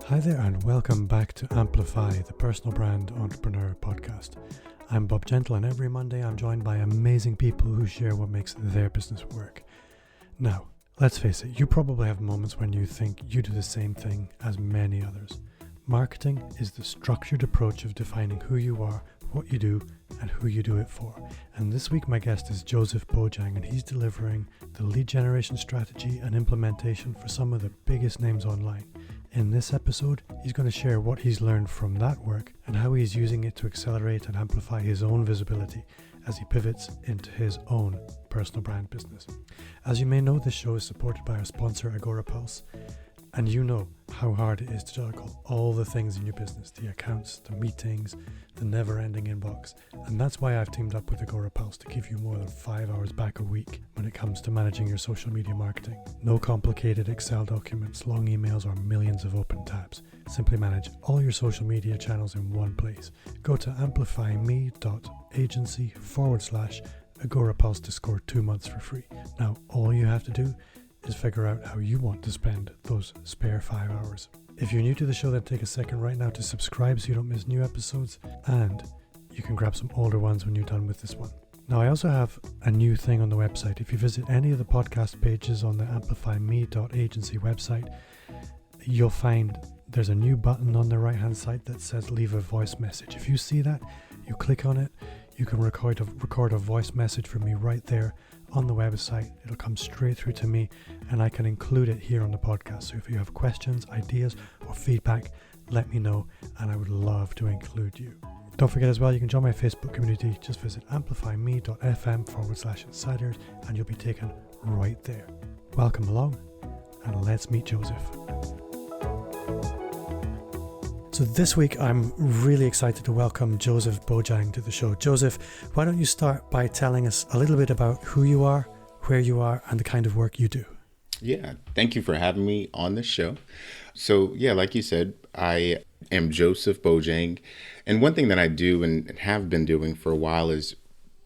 Hi there and welcome back to Amplify, the personal brand entrepreneur podcast. I'm Bob Gentle and every Monday I'm joined by amazing people who share what makes their business work. Now, let's face it, you probably have moments when you think you do the same thing as many others. Marketing is the structured approach of defining who you are, what you do, and who you do it for. And this week my guest is Joseph Bojang, and he's delivering the lead generation strategy and implementation for some of the biggest names online. In this episode, he's going to share what he's learned from that work and how he's using it to accelerate and amplify his own visibility as he pivots into his own personal brand business. As you may know, this show is supported by our sponsor AgoraPulse, and you know how hard it is to juggle all the things in your business, the accounts, the meetings, the never-ending inbox. And that's why I've teamed up with AgoraPulse to give you more than 5 hours back a week when it comes to managing your social media marketing. No complicated Excel documents, long emails, or millions of open tabs. Simply manage all your social media channels in one place. Go to amplifyme.agency/AgoraPulse to score 2 months for free. Now, all you have to do is figure out how you want to spend those spare 5 hours. If you're new to the show, then take a second right now to subscribe so you don't miss new episodes, and you can grab some older ones when you're done with this one. Now, I also have a new thing on the website. If you visit any of the podcast pages on the amplifyme.agency website, you'll find there's a new button on the right hand side that says leave a voice message. If you see that, you click on it, you can record a voice message for me right there on the website. It'll come straight through to me and I can include it here on the podcast. So if you have questions, ideas, or feedback, let me know and I would love to include you. Don't forget as well, you can join my Facebook community. Just visit amplifyme.fm/insiders and you'll be taken right there. Welcome along and let's meet Joseph. So this week, I'm really excited to welcome Joseph Bojang to the show. Joseph, why don't you start by telling us a little bit about who you are, where you are, and the kind of work you do? Yeah, thank you for having me on this show. So yeah, like you said, I am Joseph Bojang. And one thing that I do and have been doing for a while is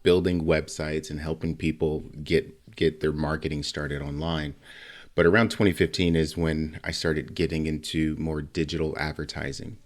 building websites and helping people get their marketing started online. But around 2015 is when I started getting into more digital advertising.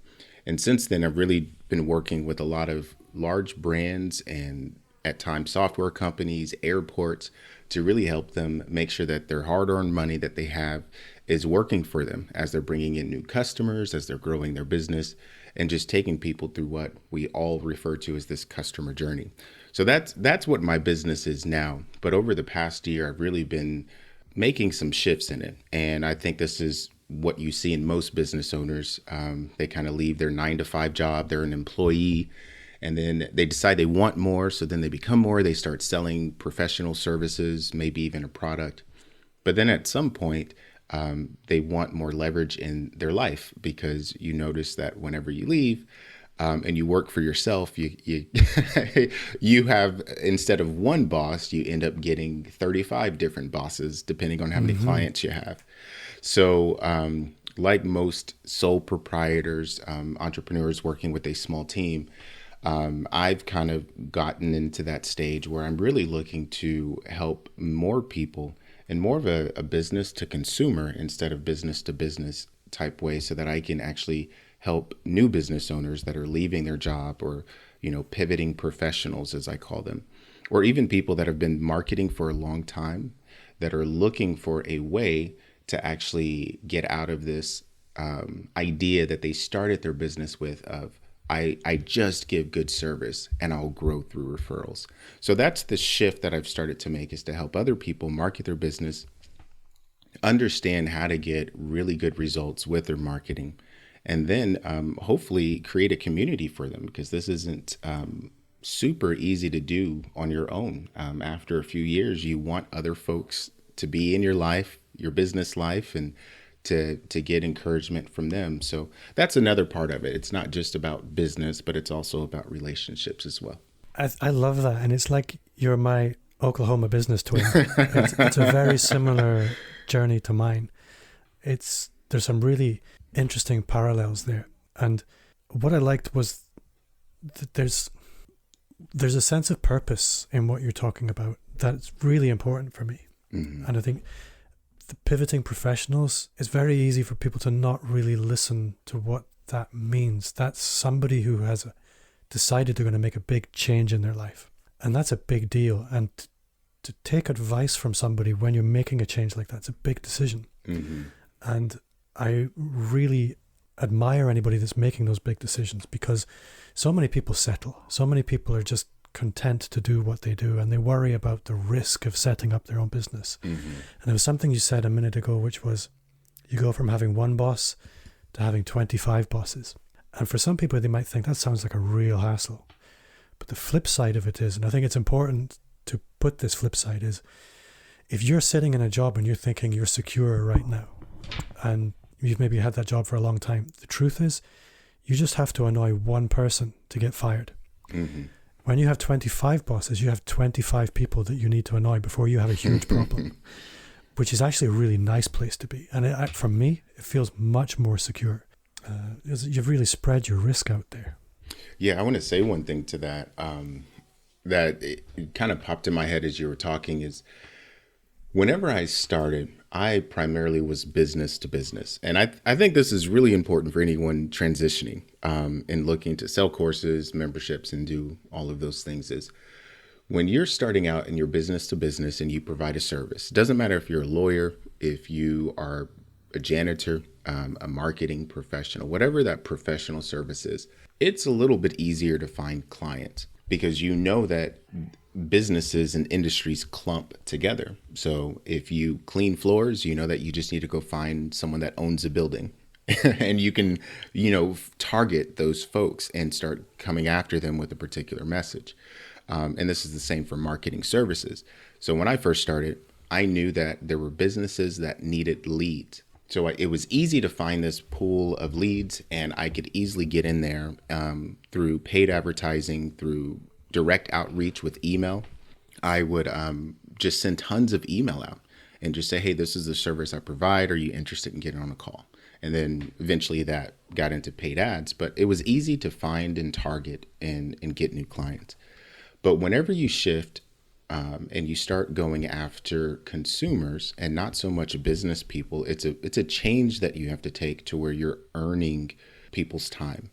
And since then, I've really been working with a lot of large brands and at times software companies, airports, to really help them make sure that their hard-earned money that they have is working for them as they're bringing in new customers, as they're growing their business, and just taking people through what we all refer to as this customer journey. So that's what my business is now. But over the past year, I've really been making some shifts in it. And I think this is what you see in most business owners. They kind of leave their 9-to-5 job, they're an employee, and then they decide they want more. So then they become more, they start selling professional services, maybe even a product. But then at some point, they want more leverage in their life because you notice that whenever you leave, and you work for yourself, you you have, instead of one boss, you end up getting 35 different bosses, depending on how many clients you have. So like most sole proprietors, entrepreneurs working with a small team, I've kind of gotten into that stage where I'm really looking to help more people in more of a business to consumer instead of business to business type way, so that I can actually help new business owners that are leaving their job, or, pivoting professionals, as I call them, or even people that have been marketing for a long time that are looking for a way to actually get out of this idea that they started their business with of, I just give good service and I'll grow through referrals. So that's the shift that I've started to make, is to help other people market their business, understand how to get really good results with their marketing, and then hopefully create a community for them, because this isn't super easy to do on your own. After a few years, you want other folks to be in your life, your business life, and to get encouragement from them. So that's another part of it. It's not just about business, but it's also about relationships as well. I love that. And it's like you're my Oklahoma business twin. It's a very similar journey to mine. There's some really interesting parallels there. And what I liked was that there's a sense of purpose in what you're talking about that's really important for me. Mm-hmm. And I think the pivoting professionals, it's very easy for people to not really listen to what that means. That's somebody who has decided they're going to make a big change in their life. And that's a big deal. And to take advice from somebody when you're making a change like that, it's a big decision. Mm-hmm. And I really admire anybody that's making those big decisions, because so many people settle. So many people are just content to do what they do, and they worry about the risk of setting up their own business. Mm-hmm. And there was something you said a minute ago, which was you go from having one boss to having 25 bosses. And for some people, they might think that sounds like a real hassle. But the flip side of it is, and I think it's important to put this flip side, is if you're sitting in a job and you're thinking you're secure right now, and you've maybe had that job for a long time, the truth is you just have to annoy one person to get fired. Mm-hmm. When you have 25 bosses, you have 25 people that you need to annoy before you have a huge problem, which is actually a really nice place to be. And for me, it feels much more secure. You've really spread your risk out there. Yeah, I want to say one thing to that, that it kind of popped in my head as you were talking, is whenever I started, I primarily was business to business. And I think this is really important for anyone transitioning and looking to sell courses, memberships, and do all of those things, is when you're starting out in your business to business and you provide a service, it doesn't matter if you're a lawyer, if you are a janitor, a marketing professional, whatever that professional service is, it's a little bit easier to find clients because you know that businesses and industries clump together. So if you clean floors, you know that you just need to go find someone that owns a building and you can, target those folks and start coming after them with a particular message. And this is the same for marketing services. So when I first started, I knew that there were businesses that needed leads. So it was easy to find this pool of leads, and I could easily get in there through paid advertising, through direct outreach with email. I would just send tons of email out and just say, hey, this is the service I provide. Are you interested in getting on a call? And then eventually that got into paid ads, but it was easy to find and target and get new clients. But whenever you shift and you start going after consumers and not so much business people, it's a change that you have to take to where you're earning people's time.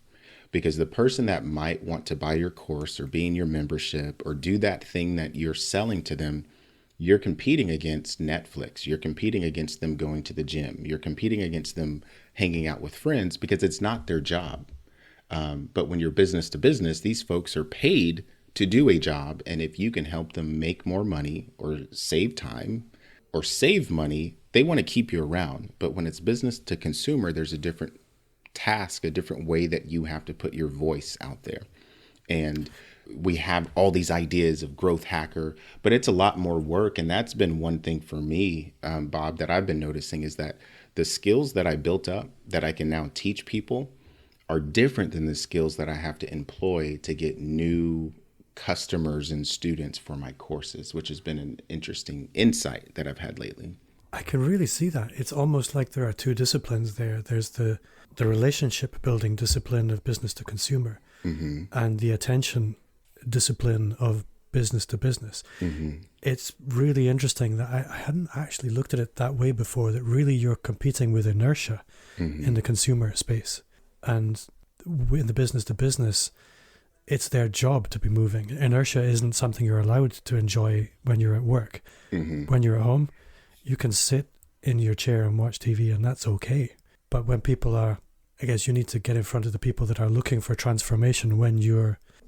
Because the person that might want to buy your course or be in your membership or do that thing that you're selling to them, you're competing against Netflix. You're competing against them going to the gym. You're competing against them hanging out with friends because it's not their job. But when you're business to business, these folks are paid to do a job. And if you can help them make more money or save time or save money, they want to keep you around. But when it's business to consumer, there's a different task, a different way that you have to put your voice out there. And we have all these ideas of growth hacker, but it's a lot more work. And that's been one thing for me, Bob, that I've been noticing is that the skills that I built up that I can now teach people are different than the skills that I have to employ to get new customers and students for my courses, which has been an interesting insight that I've had lately. I can really see that. It's almost like there are two disciplines there. There's the relationship building discipline of business to consumer, mm-hmm. and the attention discipline of business to business. Mm-hmm. It's really interesting that I hadn't actually looked at it that way before, that really you're competing with inertia mm-hmm. in the consumer space. And in the business to business, it's their job to be moving. Inertia isn't something you're allowed to enjoy when you're at work. Mm-hmm. When you're at home, you can sit in your chair and watch TV, and that's okay. But when people are, I guess you need to get in front of the people that are looking for transformation when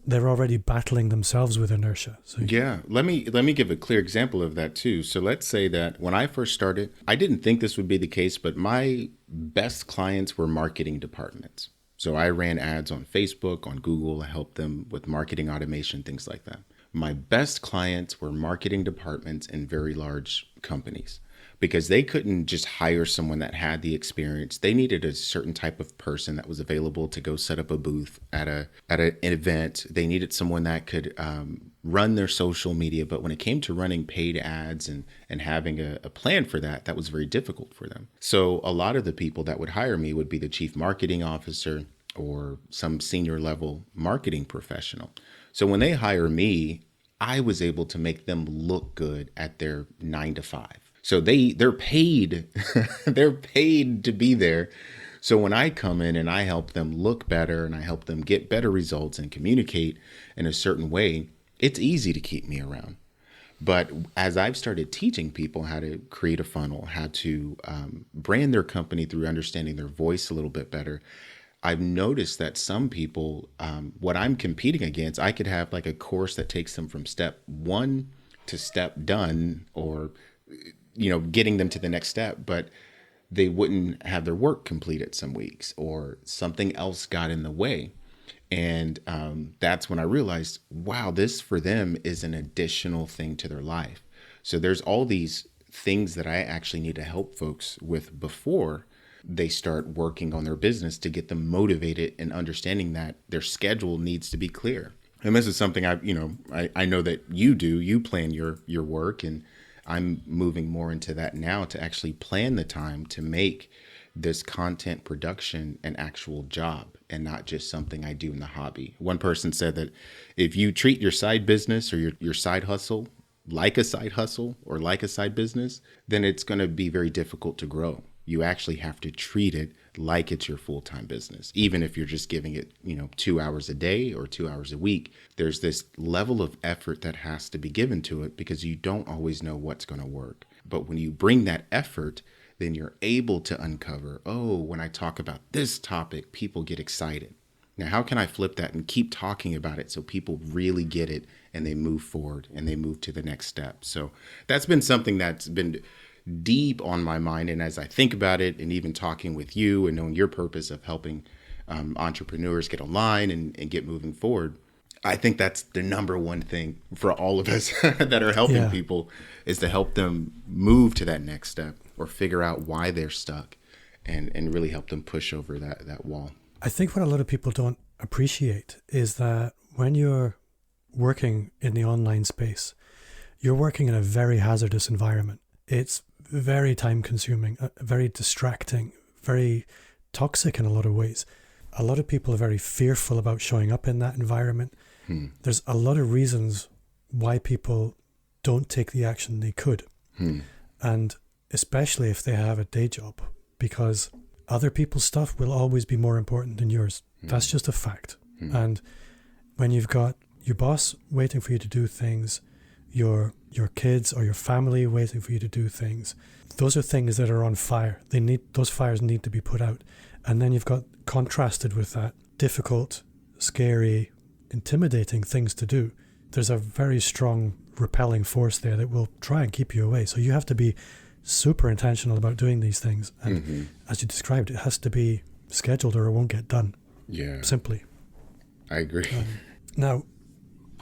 they're already battling themselves with inertia. So yeah, let me give a clear example of that too. So let's say that when I first started, I didn't think this would be the case, but my best clients were marketing departments. So I ran ads on Facebook, on Google, I helped them with marketing automation, things like that. My best clients were marketing departments in very large companies, because they couldn't just hire someone that had the experience. They needed a certain type of person that was available to go set up a booth at an event. They needed someone that could run their social media. But when it came to running paid ads and having a plan for that, that was very difficult for them. So a lot of the people that would hire me would be the chief marketing officer or some senior level marketing professional. So when they hire me, I was able to make them look good at their 9 to 5. So they're paid, they're paid to be there. So when I come in and I help them look better and I help them get better results and communicate in a certain way, it's easy to keep me around. But as I've started teaching people how to create a funnel, how to brand their company through understanding their voice a little bit better, I've noticed that some people, what I'm competing against, I could have like a course that takes them from step one to step done, or, getting them to the next step, but they wouldn't have their work completed some weeks, or something else got in the way. And that's when I realized, wow, this for them is an additional thing to their life. So there's all these things that I actually need to help folks with before they start working on their business, to get them motivated and understanding that their schedule needs to be clear. And this is something I know that you plan your work, and I'm moving more into that now, to actually plan the time to make this content production an actual job and not just something I do in the hobby. One person said that if you treat your side business or your side hustle like a side hustle or like a side business, then it's going to be very difficult to grow. You actually have to treat it like it's your full-time business. Even if you're just giving it, 2 hours a day or 2 hours a week, there's this level of effort that has to be given to it, because you don't always know what's going to work. But when you bring that effort, then you're able to uncover, when I talk about this topic, people get excited. Now, how can I flip that and keep talking about it so people really get it and they move forward and they move to the next step? So that's been something that's been deep on my mind. And as I think about it, and even talking with you and knowing your purpose of helping entrepreneurs get online and get moving forward, I think that's the number one thing for all of us that are helping people, is to help them move to that next step, or figure out why they're stuck, and really help them push over that wall. I think what a lot of people don't appreciate is that when you're working in the online space, you're working in a very hazardous environment. It's very time consuming, very distracting, very toxic in a lot of ways. A lot of people are very fearful about showing up in that environment. There's a lot of reasons why people don't take the action they could. And especially if they have a day job, because other people's stuff will always be more important than yours. That's just a fact. And when you've got your boss waiting for you to do things, your kids or your family waiting for you to do things, those are things that are on fire. Those fires need to be put out. And then you've got, contrasted with that, difficult, scary, intimidating things to do. There's a very strong repelling force there that will try and keep you away. So you have to be super intentional about doing these things. And as you described, it has to be scheduled or it won't get done. Yeah. Simply. I agree. Now,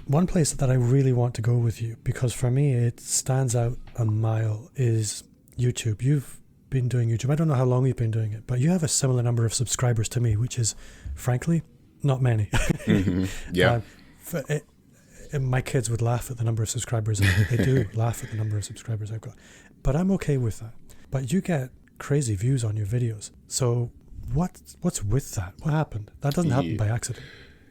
one place that I really want to go with you, because for me it stands out a mile, is YouTube. You've been doing YouTube. I don't know how long you've been doing it, but you have a similar number of subscribers to me, which is, frankly, not many. Yeah. My kids would laugh at the number of subscribers. They do laugh at the number of subscribers I've got. But I'm okay with that. But you get crazy views on your videos. So what's with that? What happened? That doesn't happen by accident.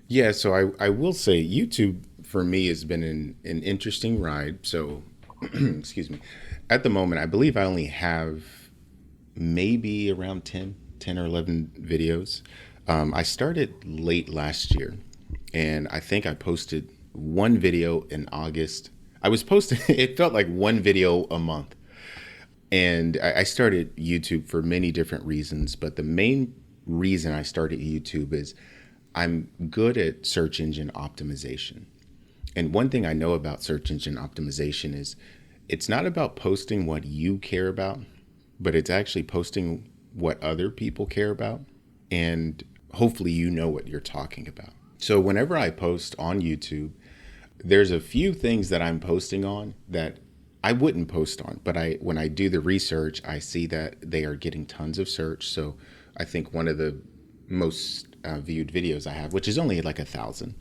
Yeah, so I will say YouTube for me has been an interesting ride. So, excuse me. At the moment, I believe I only have maybe around 10 or 11 videos. I started late last year, and I think I posted one video in August. I was posting, it felt like one video a month. And I started YouTube for many different reasons, but the main reason I started YouTube is I'm good at search engine optimization. And one thing I know about search engine optimization is it's not about posting what you care about, but it's actually posting what other people care about. And hopefully you know what you're talking about. So whenever I post on YouTube, there's a few things that I'm posting on that I wouldn't post on, but when I do the research, I see that they are getting tons of search. So I think one of the most viewed videos I have, which is only like 1,000.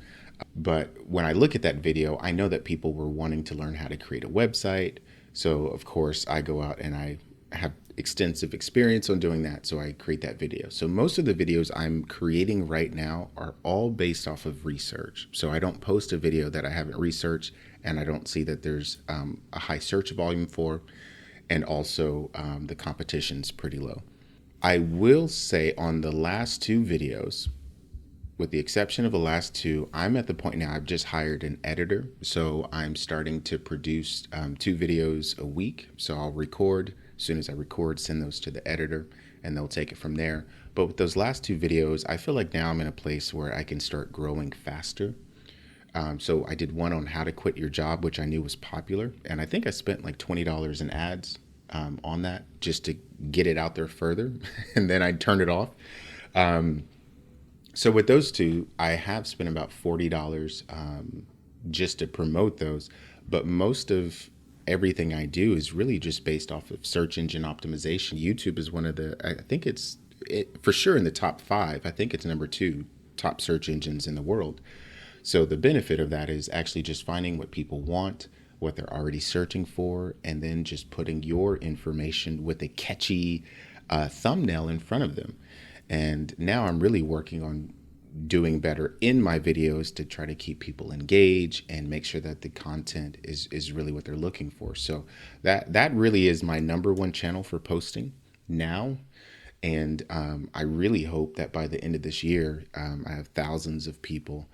But when I look at that video, I know that people were wanting to learn how to create a website. So of course I go out and I have extensive experience on doing that. So I create that video. So most of the videos I'm creating right now are all based off of research. So I don't post a video that I haven't researched and I don't see that there's a high search volume for. and also the competition's pretty low. I will say on the last two videos, with the exception of the last two, I'm at the point now I've just hired an editor. So I'm starting to produce 2 videos a week. So I'll record. As soon as I record, send those to the editor and they'll take it from there. But with those last 2 videos, I feel like now I'm in a place where I can start growing faster. So I did one on how to quit your job, which I knew was popular. And I think I spent like $20 in ads on that just to get it out there further. And then I turned it off. So with those two, I have spent about $40 just to promote those. But most of everything I do is really just based off of search engine optimization. YouTube is one of I think it's for sure in the top 5. I think it's number 2 top search engines in the world. So the benefit of that is actually just finding what people want, what they're already searching for, and then just putting your information with a catchy thumbnail in front of them. And now I'm really working on doing better in my videos to try to keep people engaged and make sure that the content is really what they're looking for. So that really is my number 1 channel for posting now. And I really hope that by the end of this year, I have thousands of people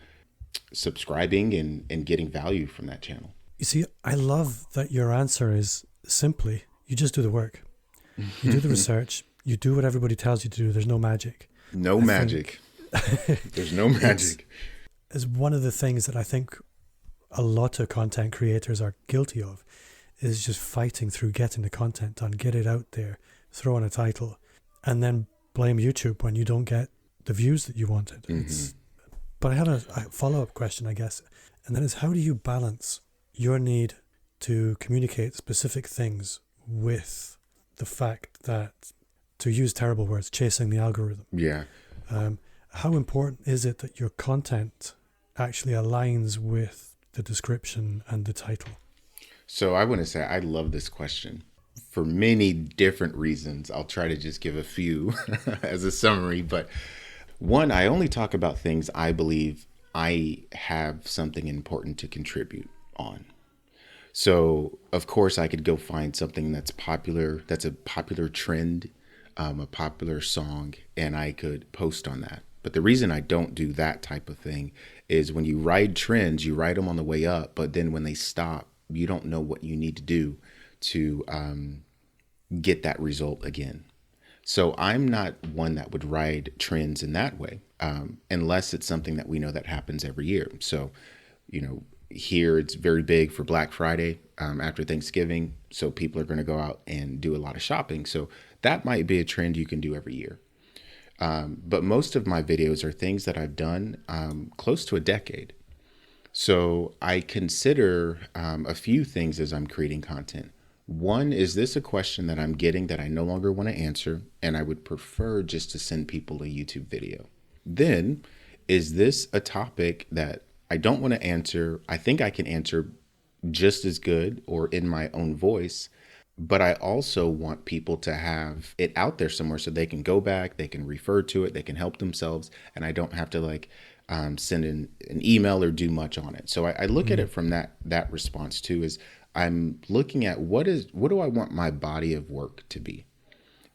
subscribing and getting value from that channel. You see, I love that your answer is simply, you just do the work. You do the research. You do what everybody tells you to do. There's no magic. No magic. There's no magic. It's one of the things that I think a lot of content creators are guilty of, is just fighting through getting the content done, get it out there, throw in a title, and then blame YouTube when you don't get the views that you wanted. Mm-hmm. But I had a follow-up question, I guess, and that is, how do you balance your need to communicate specific things with the fact that, to use terrible words, chasing the algorithm? Yeah. How important is it that your content actually aligns with the description and the title? So I want to say I love this question for many different reasons. I'll try to just give a few as a summary. But one, I only talk about things I believe I have something important to contribute on. So, of course, I could go find something that's popular, that's a popular trend, a popular song, and I could post on that. But the reason I don't do that type of thing is when you ride trends, you ride them on the way up, but then when they stop, you don't know what you need to do to get that result again. So I'm not one that would ride trends in that way, unless it's something that we know that happens every year. So, here it's very big for Black Friday after Thanksgiving. So people are going to go out and do a lot of shopping. So that might be a trend you can do every year. But most of my videos are things that I've done close to a decade. So I consider a few things as I'm creating content. One, is this a question that I'm getting that I no longer want to answer, and I would prefer just to send people a YouTube video? Then, is this a topic that I don't want to answer, I think I can answer just as good or in my own voice, but I also want people to have it out there somewhere so they can go back, they can refer to it, they can help themselves, and I don't have to send in an email or do much on it. So I look at it from that response too, is I'm looking at what do I want my body of work to be?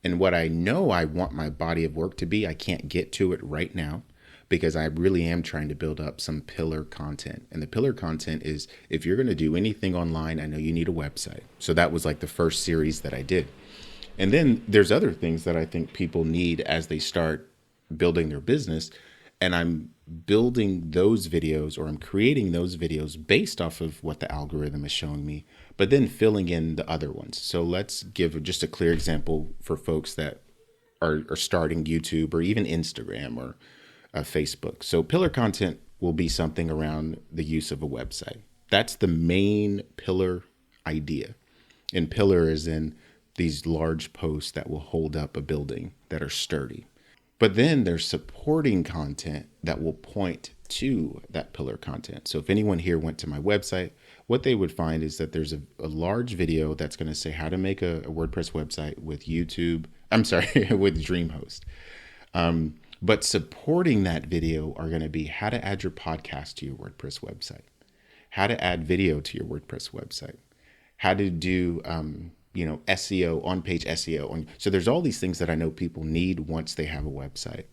And what I know I want my body of work to be, I can't get to it right now because I really am trying to build up some pillar content. And the pillar content is, if you're going to do anything online, I know you need a website. So that was like the first series that I did. And then there's other things that I think people need as they start building their business. And I'm building those videos, or I'm creating those videos based off of what the algorithm is showing me, but then filling in the other ones. So let's give just a clear example for folks that are starting YouTube or even Instagram or Facebook. So pillar content will be something around the use of a website. That's the main pillar idea. And pillar is in these large posts that will hold up a building that are sturdy. But then there's supporting content that will point to that pillar content. So if anyone here went to my website, what they would find is that there's a large video that's going to say how to make a WordPress website with with DreamHost. But supporting that video are going to be how to add your podcast to your WordPress website, how to add video to your WordPress website, how to do SEO, on page SEO. So there's all these things that I know people need once they have a website.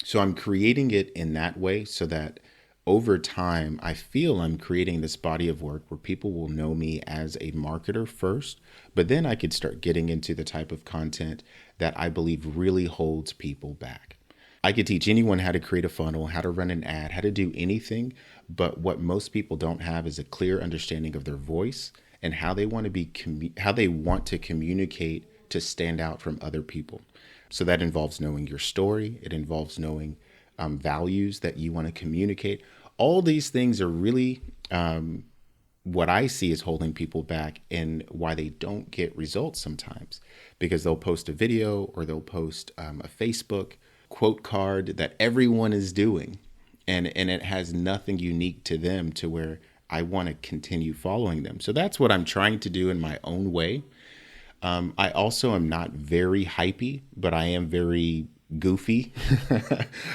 So I'm creating it in that way so that over time, I feel I'm creating this body of work where people will know me as a marketer first, but then I could start getting into the type of content that I believe really holds people back. I could teach anyone how to create a funnel, how to run an ad, how to do anything, but what most people don't have is a clear understanding of their voice and how they want to communicate to stand out from other people. So that involves knowing your story. It involves knowing values that you want to communicate. All these things are really what I see is holding people back and why they don't get results sometimes, because they'll post a video or they'll post a Facebook quote card that everyone is doing, and it has nothing unique to them to where I want to continue following them. So that's what I'm trying to do in my own way. I also am not very hypey, but I am very goofy.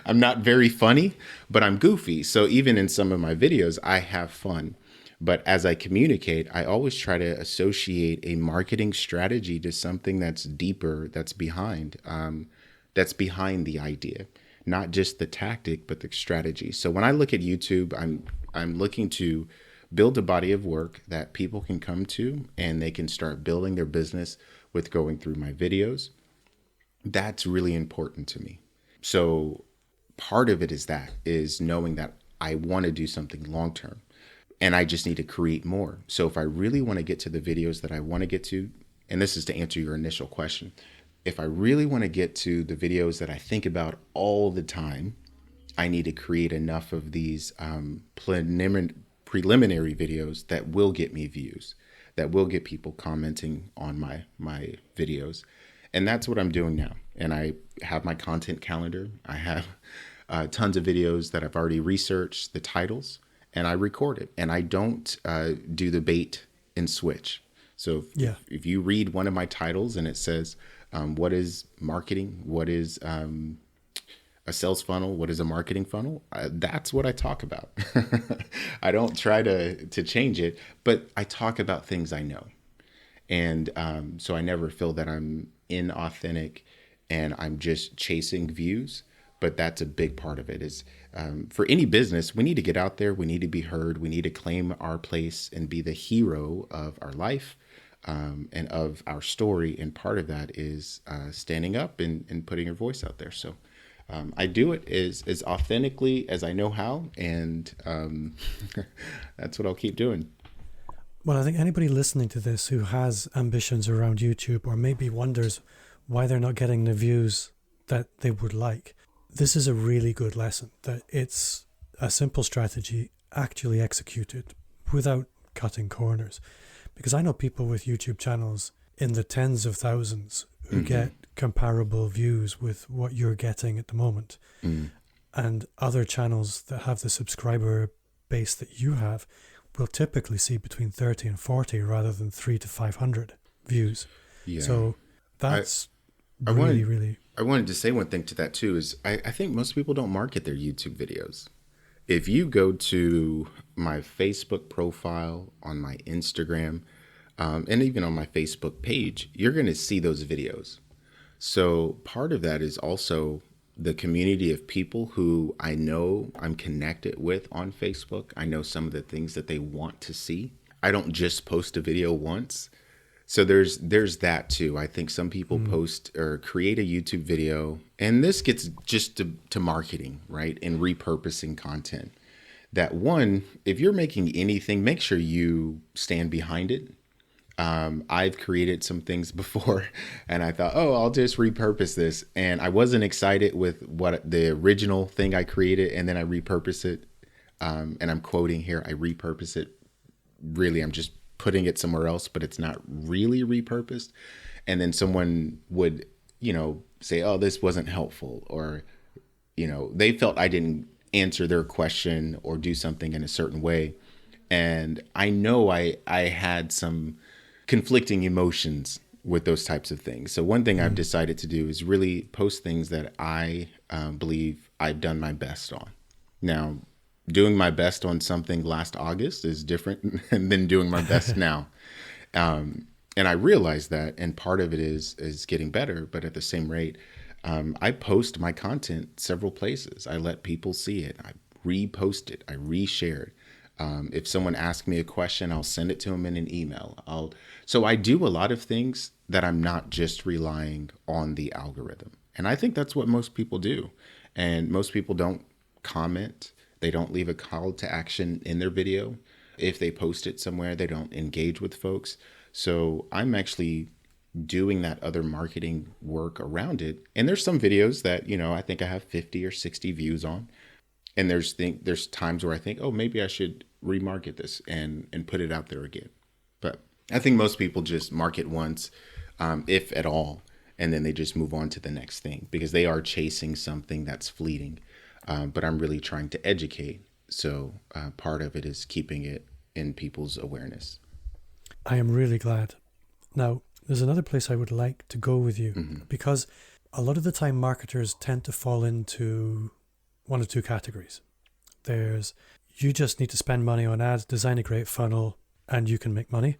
I'm not very funny, but I'm goofy. So even in some of my videos, I have fun. But as I communicate, I always try to associate a marketing strategy to something that's deeper, that's behind the idea, not just the tactic, but the strategy. So when I look at YouTube, I'm looking to build a body of work that people can come to and they can start building their business with going through my videos. That's really important to me. So part of it is knowing that I want to do something long term and I just need to create more. So if I really want to get to the videos that I want to get to, and this is to answer your initial question, if I really want to get to the videos that I think about all the time, I need to create enough of these preliminary videos that will get me views, that will get people commenting on my videos. And that's what I'm doing now. And I have my content calendar. I have tons of videos that I've already researched the titles, and I record it. And I don't do the bait and switch. So if you read one of my titles and it says, what is marketing? What is a sales funnel? What is a marketing funnel? That's what I talk about. I don't try to change it, but I talk about things I know. And so I never feel that I'm inauthentic and I'm just chasing views. But that's a big part of it is for any business, we need to get out there. We need to be heard. We need to claim our place and be the hero of our life and of our story. And part of that is standing up and putting your voice out there. So I do it as authentically as I know how. And that's what I'll keep doing. Well, I think anybody listening to this who has ambitions around YouTube or maybe wonders why they're not getting the views that they would like, this is a really good lesson, that it's a simple strategy actually executed without cutting corners. Because I know people with YouTube channels in the tens of thousands who get comparable views with what you're getting at the moment. And other channels that have the subscriber base that you have will typically see between 30 and 40 rather than 300 to 500 views. Yeah. So that's I wanted to say one thing to that too, is I think most people don't market their YouTube videos. If you go to my Facebook profile, on my Instagram, and even on my Facebook page, you're going to see those videos. So part of that is also the community of people who I know I'm connected with on Facebook. I know some of the things that they want to see. I don't just post a video once. So there's that too. I think some people post or create a YouTube video, and this gets just to marketing, right? And repurposing content. That one, if you're making anything, make sure you stand behind it. I've created some things before and I thought, I'll just repurpose this. And I wasn't excited with what the original thing I created, and then I repurpose it. And I'm quoting here, I repurpose it. Really, I'm just putting it somewhere else, but it's not really repurposed. And then someone would, say, this wasn't helpful, or, they felt I didn't answer their question or do something in a certain way. And I know I had some conflicting emotions with those types of things. So one thing I've decided to do is really post things that I believe I've done my best on. Now, doing my best on something last August is different than doing my best now. And I realize that, and part of it is getting better, but at the same rate, I post my content several places. I let people see it. I repost it. I reshare it. If someone asks me a question, I'll send it to them in an email. So I do a lot of things that I'm not just relying on the algorithm. And I think that's what most people do. And most people don't comment. They don't leave a call to action in their video. If they post it somewhere, they don't engage with folks. So I'm actually doing that other marketing work around it. And there's some videos that, I think I have 50 or 60 views on. And there's times where I think, oh, maybe I should remarket this and put it out there again. But I think most people just market once, if at all, and then they just move on to the next thing because they are chasing something that's fleeting. But I'm really trying to educate. So part of it is keeping it in people's awareness. I am really glad. Now, there's another place I would like to go with you because a lot of the time marketers tend to fall into one of two categories. There's, you just need to spend money on ads, design a great funnel, and you can make money.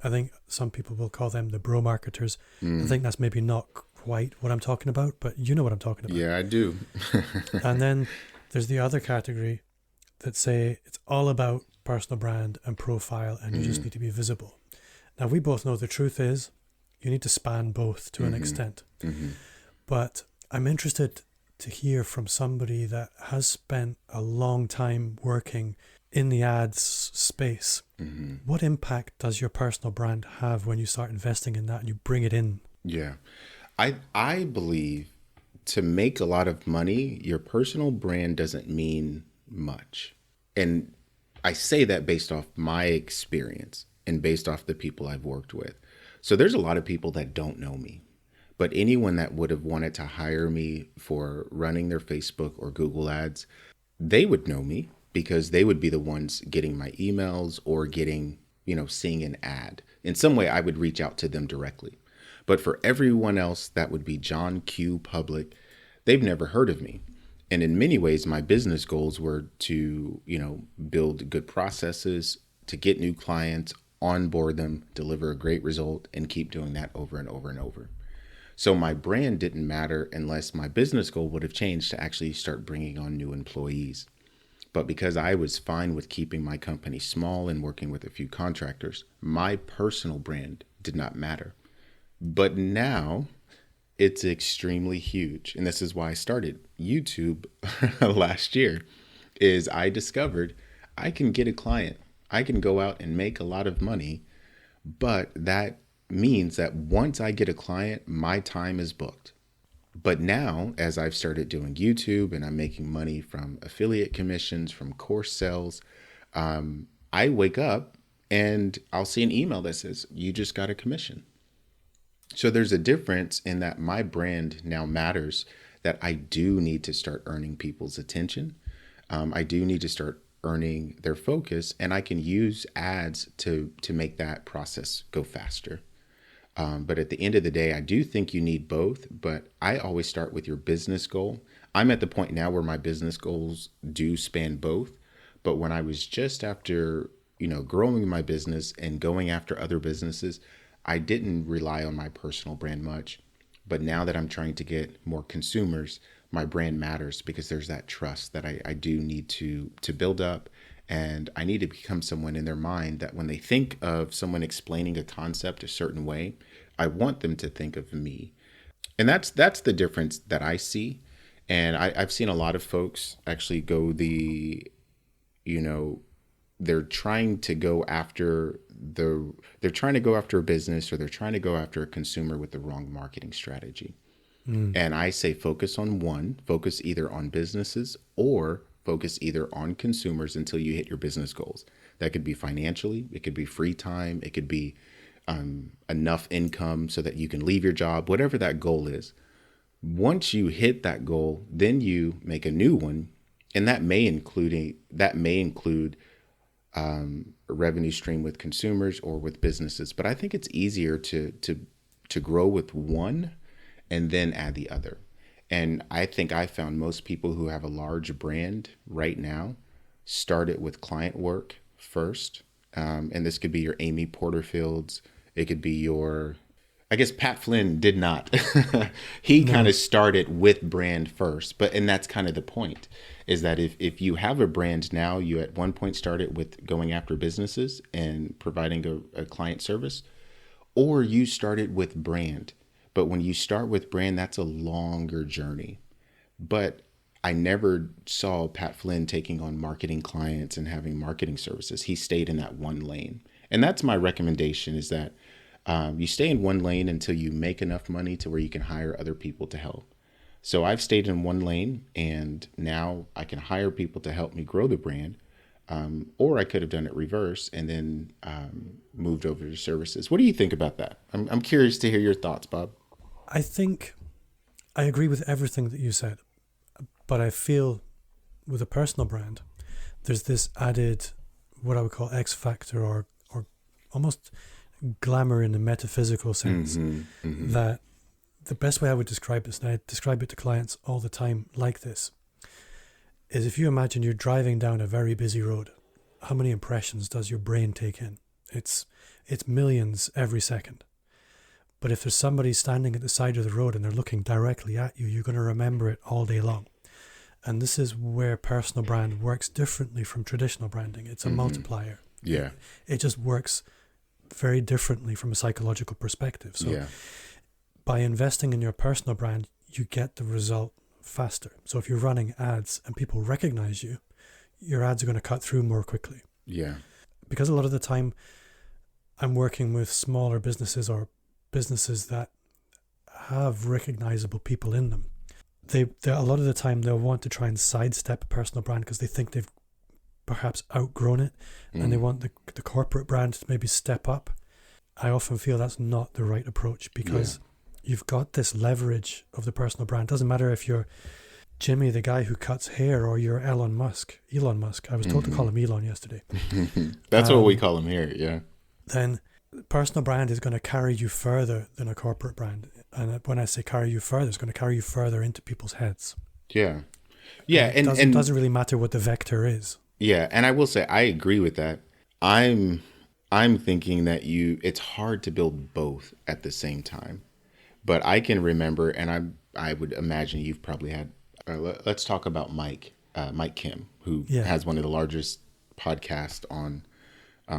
I think some people will call them the bro marketers. I think that's maybe not quite what I'm talking about, but you know what I'm talking about. Yeah, I do. And then there's the other category that say it's all about personal brand and profile, and you just need to be visible. Now, we both know the truth is you need to span both to an extent. But I'm interested to hear from somebody that has spent a long time working in the ads space. What impact does your personal brand have when you start investing in that and you bring it in? Yeah. I believe to make a lot of money, your personal brand doesn't mean much. And I say that based off my experience and based off the people I've worked with. So there's a lot of people that don't know me. But anyone that would have wanted to hire me for running their Facebook or Google ads, they would know me because they would be the ones getting my emails or getting, seeing an ad. In some way, I would reach out to them directly. But for everyone else, that would be John Q. Public. They've never heard of me. And in many ways, my business goals were to, build good processes, to get new clients, onboard them, deliver a great result, and keep doing that over and over and over. So my brand didn't matter unless my business goal would have changed to actually start bringing on new employees. But because I was fine with keeping my company small and working with a few contractors, my personal brand did not matter. But now it's extremely huge. And this is why I started YouTube last year, is I discovered I can get a client. I can go out and make a lot of money, but that means that once I get a client, my time is booked. But now, as I've started doing YouTube and I'm making money from affiliate commissions, from course sales, I wake up and I'll see an email that says, you just got a commission. So there's a difference in that my brand now matters, that I do need to start earning people's attention. I do need to start earning their focus, and I can use ads to make that process go faster. But at the end of the day, I do think you need both, but I always start with your business goal. I'm at the point now where my business goals do span both. But when I was just after, growing my business and going after other businesses, I didn't rely on my personal brand much. But now that I'm trying to get more consumers, my brand matters because there's that trust that I do need to build up. And I need to become someone in their mind that when they think of someone explaining a concept a certain way, I want them to think of me. And that's the difference that I see. And I've seen a lot of folks actually go they're trying to go after a business, or they're trying to go after a consumer with the wrong marketing strategy. And I say focus either on businesses or focus either on consumers until you hit your business goals. That could be financially, it could be free time, it could be enough income so that you can leave your job, whatever that goal is. Once you hit that goal, then you make a new one, and that may include a revenue stream with consumers or with businesses. But I think it's easier to grow with one and then add the other. And I think I found most people who have a large brand right now start it with client work first. And this could be your Amy Porterfields. It could be your, I guess Pat Flynn did not. He No. kind of started with brand first, and that's kind of the point, is that if you have a brand now, you at one point started with going after businesses and providing a client service, or you started with brand. But when you start with brand, that's a longer journey. But I never saw Pat Flynn taking on marketing clients and having marketing services. He stayed in that one lane. And that's my recommendation, is that you stay in one lane until you make enough money to where you can hire other people to help. So I've stayed in one lane, and now I can hire people to help me grow the brand. Or I could have done it reverse and then moved over to services. What do you think about that? I'm curious to hear your thoughts, Bob. I think I agree with everything that you said, but I feel with a personal brand, there's this added, what I would call X factor, or almost glamour in the metaphysical sense, that the best way I would describe this, and I describe it to clients all the time like this, is if you imagine you're driving down a very busy road, how many impressions does your brain take in? It's millions every second. But if there's somebody standing at the side of the road and they're looking directly at you, you're going to remember it all day long. And this is where personal brand works differently from traditional branding. It's a multiplier. Yeah. It just works very differently from a psychological perspective. So by investing in your personal brand, you get the result faster. So if you're running ads and people recognize you, your ads are going to cut through more quickly. Yeah. Because a lot of the time I'm working with smaller businesses or businesses that have recognizable people in them. They a lot of the time they'll want to try and sidestep a personal brand because they think they've perhaps outgrown it, and they want the corporate brand to maybe step up. I often feel that's not the right approach, because you've got this leverage of the personal brand. Doesn't matter if you're Jimmy, the guy who cuts hair, or you're Elon Musk. I was told to call him Elon yesterday. That's what we call him here. Yeah. Then personal brand is going to carry you further than a corporate brand. And when I say carry you further, it's going to carry you further into people's heads. Yeah. Yeah. And it doesn't really matter what the vector is. Yeah. And I will say, I agree with that. I'm thinking that it's hard to build both at the same time. But I can remember, and I would imagine you've probably had, let's talk about Mike Kim, who has one of the largest podcasts on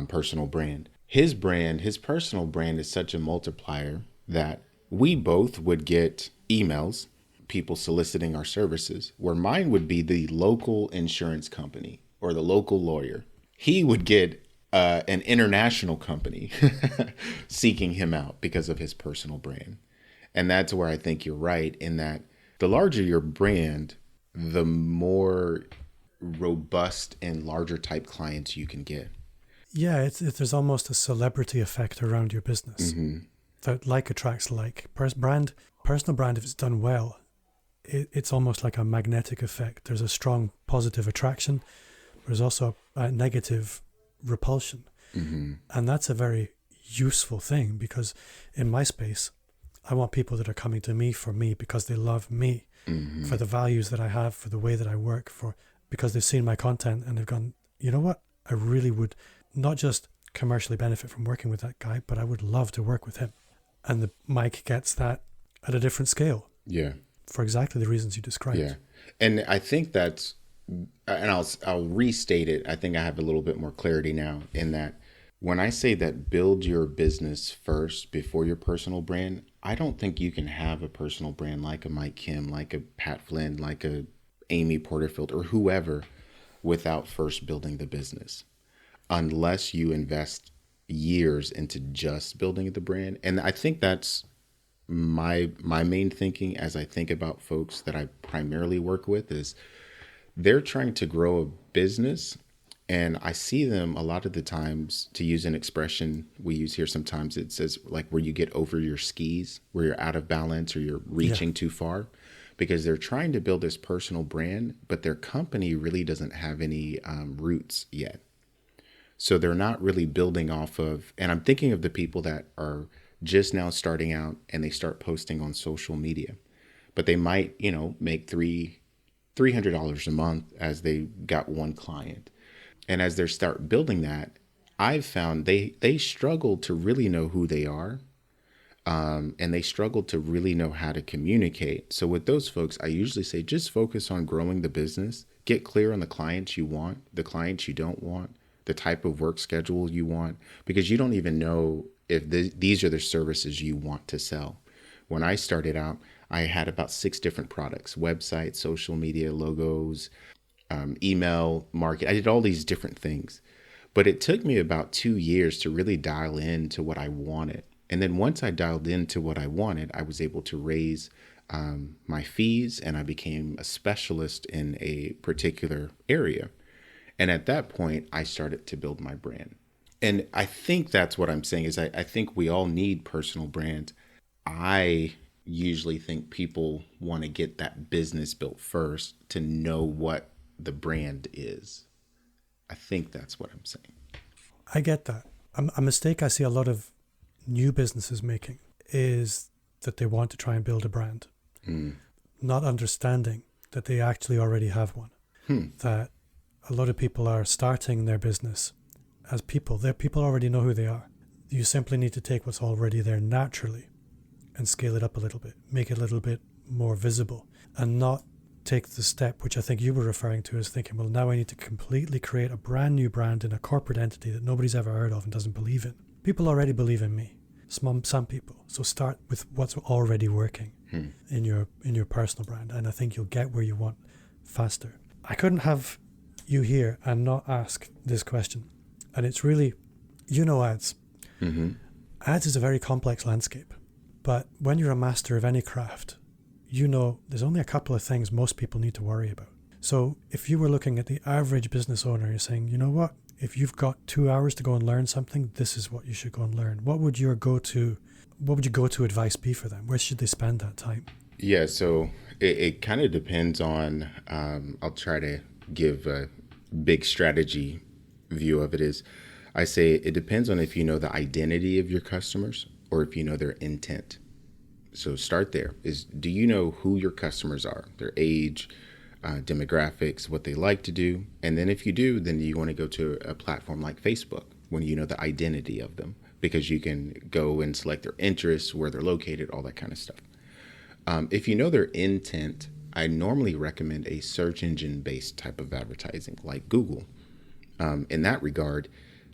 personal brand. His personal brand is such a multiplier that we both would get emails, people soliciting our services, where mine would be the local insurance company or the local lawyer. He would get an international company seeking him out because of his personal brand. And that's where I think you're right, in that the larger your brand, the more robust and larger type clients you can get. Yeah, there's almost a celebrity effect around your business. That like attracts like. Personal brand, if it's done well, it's almost like a magnetic effect. There's a strong positive attraction. There's also a negative repulsion. And that's a very useful thing, because in my space, I want people that are coming to me for me because they love me, for the values that I have, for the way that I work, because they've seen my content and they've gone, you know what, I really would not just commercially benefit from working with that guy, but I would love to work with him. And the Mike gets that at a different scale. Yeah. For exactly the reasons you described. Yeah. And I think that's, and I'll restate it. I think I have a little bit more clarity now, in that when I say that build your business first before your personal brand, I don't think you can have a personal brand like a Mike Kim, like a Pat Flynn, like a Amy Porterfield, or whoever, without first building the business, unless you invest years into just building the brand. And I think that's my main thinking as I think about folks that I primarily work with, is they're trying to grow a business. And I see them a lot of the times, to use an expression we use here sometimes, it says like where you get over your skis, where you're out of balance or you're reaching too far, because they're trying to build this personal brand, but their company really doesn't have any roots yet. So they're not really building off of, and I'm thinking of the people that are just now starting out and they start posting on social media, but they might, make $300 a month as they got one client. And as they start building that, I've found they struggle to really know who they are, and they struggle to really know how to communicate. So with those folks, I usually say just focus on growing the business, get clear on the clients you want, the clients you don't want, the type of work schedule you want, because you don't even know if these are the services you want to sell. When I started out, I had about 6 different products: website, social media, logos, email market. I did all these different things, but it took me about 2 years to really dial into what I wanted. And then once I dialed into what I wanted, I was able to raise my fees, and I became a specialist in a particular area. And at that point, I started to build my brand. And I think that's what I'm saying is I think we all need personal brands. I usually think people want to get that business built first to know what the brand is. I think that's what I'm saying. I get that. A mistake I see a lot of new businesses making is that they want to try and build a brand, not understanding that they actually already have one. That a lot of people are starting their business as people. People already know who they are. You simply need to take what's already there naturally and scale it up a little bit, make it a little bit more visible, and not take the step, which I think you were referring to as thinking, well, now I need to completely create a brand new brand in a corporate entity that nobody's ever heard of and doesn't believe in. People already believe in me, some people. So start with what's already working in your personal brand, and I think you'll get where you want faster. I couldn't have you here and not ask this question, and it's really, ads. Ads is a very complex landscape, but when you're a master of any craft, there's only a couple of things most people need to worry about. So if you were looking at the average business owner, you're saying, you know what, if you've got 2 hours to go and learn something, this is what you should go and learn. What would your go-to advice be for them? Where should they spend that time? Yeah, so it kind of depends on, I'll try to give a big strategy view of it is, I say it depends on if you know the identity of your customers or if you know their intent. So start there. Do you know who your customers are, their age, demographics, what they like to do? And then if you do, then you want to go to a platform like Facebook when you know the identity of them, because you can go and select their interests, where they're located, all that kind of stuff. If you know their intent, I normally recommend a search engine based type of advertising like Google. In that regard,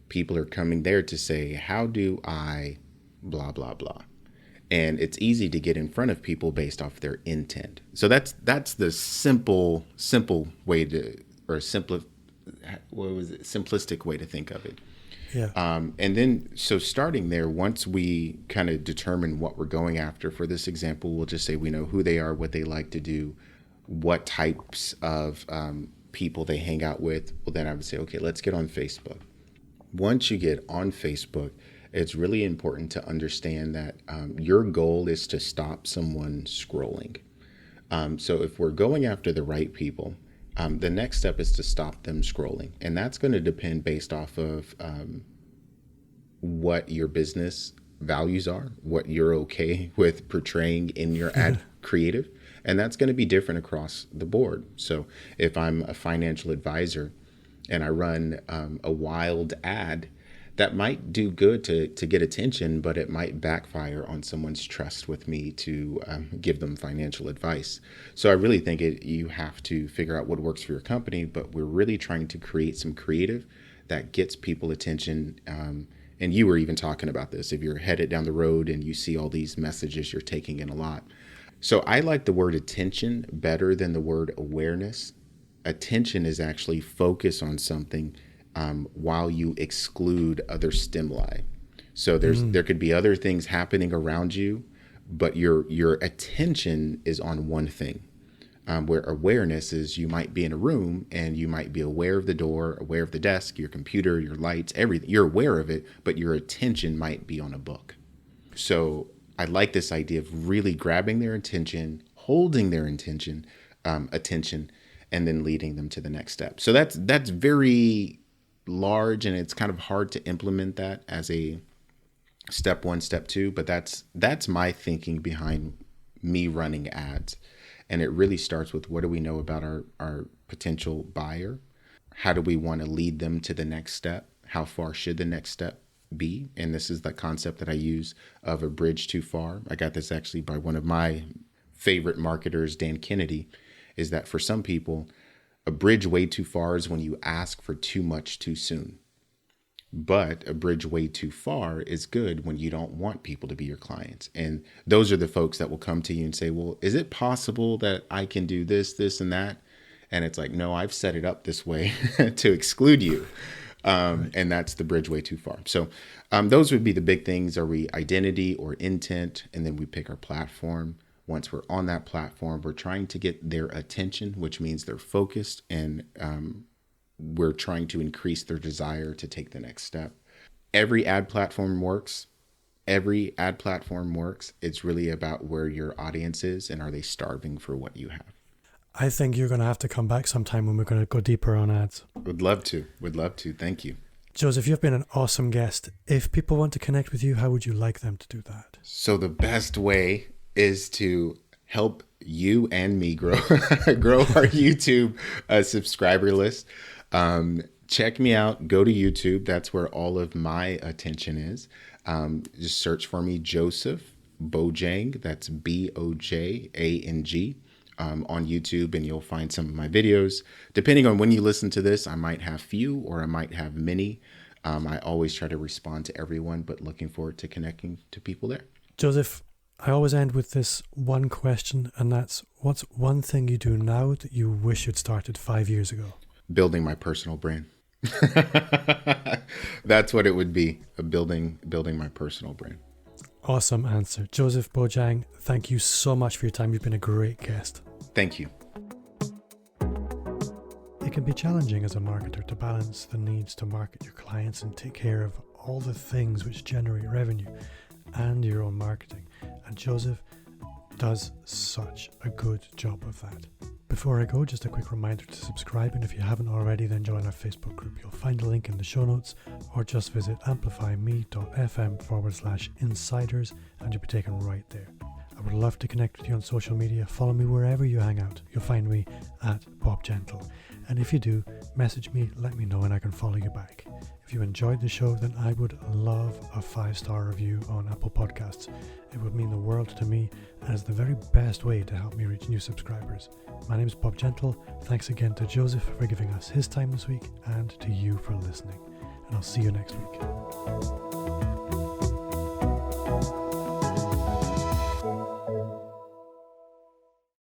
people are coming there to say, how do I blah, blah, blah. And it's easy to get in front of people based off their intent. So that's the simple way to, or simplistic way to think of it. Yeah. And then, so starting there, once we kind of determine what we're going after, for this example, we'll just say we know who they are, what they like to do, what types of people they hang out with. Well, then I would say, okay, let's get on Facebook. Once you get on Facebook, it's really important to understand that your goal is to stop someone scrolling. So if we're going after the right people, the next step is to stop them scrolling. And that's going to depend based off of what your business values are, what you're okay with portraying in your ad creative. And that's going to be different across the board. So if I'm a financial advisor and I run a wild ad, that might do good to get attention, but it might backfire on someone's trust with me to give them financial advice. So I really think you have to figure out what works for your company, but we're really trying to create some creative that gets people attention. And you were even talking about this. If you're headed down the road and you see all these messages, you're taking in a lot. So I like the word attention better than the word awareness. Attention is actually focus on something while you exclude other stimuli. So there could be other things happening around you, but your attention is on one thing. Where awareness is, you might be in a room and you might be aware of the door, aware of the desk, your computer, your lights, everything. You're aware of it, but your attention might be on a book. So I like this idea of really grabbing their attention, holding their attention, and then leading them to the next step. So that's very large, and it's kind of hard to implement that as a step 1, step 2, but that's my thinking behind me running ads. And it really starts with, what do we know about our potential buyer? How do we want to lead them to the next step? how far should the next step be? And this is the concept that I use of a bridge too far. I got this actually by one of my favorite marketers, Dan Kennedy, is that for some people, a bridge way too far is when you ask for too much too soon. But a bridge way too far is good when you don't want people to be your clients. And those are the folks that will come to you and say, well, is it possible that I can do this, this, and that? And it's like, no, I've set it up this way to exclude you. And that's the bridge way too far. So those would be the big things. Are we identity or intent? And then we pick our platform. Once we're on that platform, we're trying to get their attention, which means they're focused, and we're trying to increase their desire to take the next step. Every ad platform works. Every ad platform works. It's really about where your audience is and are they starving for what you have. I think you're going to have to come back sometime when we're going to go deeper on ads. Would love to. Thank you. Joseph, you've been an awesome guest. If people want to connect with you, how would you like them to do that? So the best way is to help you and me grow our YouTube subscriber list. Check me out. Go to YouTube. That's where all of my attention is. Just search for me, Joseph Bojang. That's Bojang on YouTube, and you'll find some of my videos. Depending on when you listen to this, I might have few or I might have many. I always try to respond to everyone, but looking forward to connecting to people there. Joseph, I always end with this one question, and that's, what's one thing you do now that you wish you'd started 5 years ago? Building my personal brand. That's what it would be, building my personal brand. Awesome answer. Joseph Bojang, thank you so much for your time. You've been a great guest. Thank you. It can be challenging as a marketer to balance the needs to market your clients and take care of all the things which generate revenue and your own marketing. And Joseph does such a good job of that. Before I go, just a quick reminder to subscribe, and if you haven't already, then join our Facebook group. You'll find a link in the show notes, or just visit amplifyme.fm/insiders and you'll be taken right there. I would love to connect with you on social media. Follow me wherever you hang out. You'll find me at Bob Gentle. And if you do, message me, let me know, and I can follow you back. If you enjoyed the show, then I would love a 5-star review on Apple Podcasts. It would mean the world to me, and is the very best way to help me reach new subscribers. My name is Bob Gentle. Thanks again to Joseph for giving us his time this week, and to you for listening. And I'll see you next week.